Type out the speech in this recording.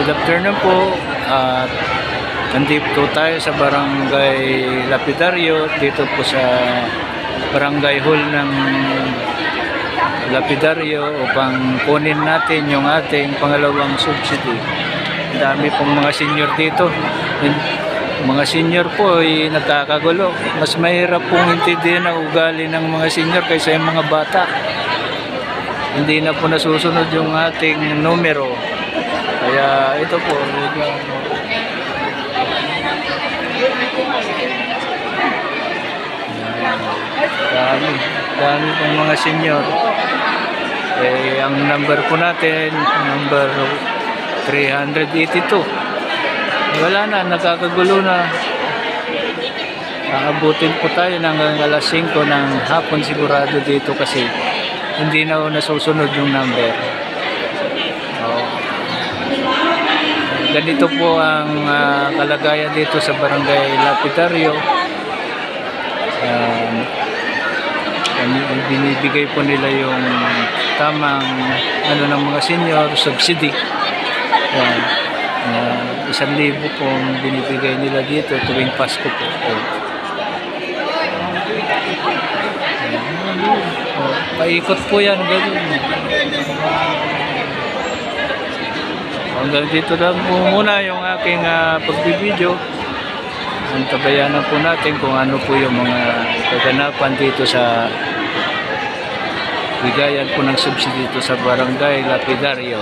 Good afternoon po. At nandito tayo sa Barangay Lapidario, dito po sa Barangay Hall ng Lapidario upang kunin natin yung ating pangalawang subsidy. Ang dami pong mga senior dito. Mga senior po ay nagkakagulo. Mas mahirap pong intindihin ang ugali ng mga senior kaysa yung mga bata. Hindi na po nasusunod yung ating numero. Kaya ito po, dami pong mga senior. Ang number po natin, number 382. Wala na, nagkakagulo na. Aabutin po tayo ng alas 5 ng hapon sigurado dito kasi hindi na nasusunod yung number. Ganito po ang kalagayan dito sa Barangay Lapidario. Binibigay po nila yung tamang ng mga senior subsidy. 1,000 po binibigay nila dito tuwing Pasko po. Paikot po yan, ganun. Hanggang dito lang po muna yung aking pagbibideo. Antabayanan po natin kung ano po yung mga kaganapan dito sa bigayan po ng subsidy dito sa Barangay Lapidario.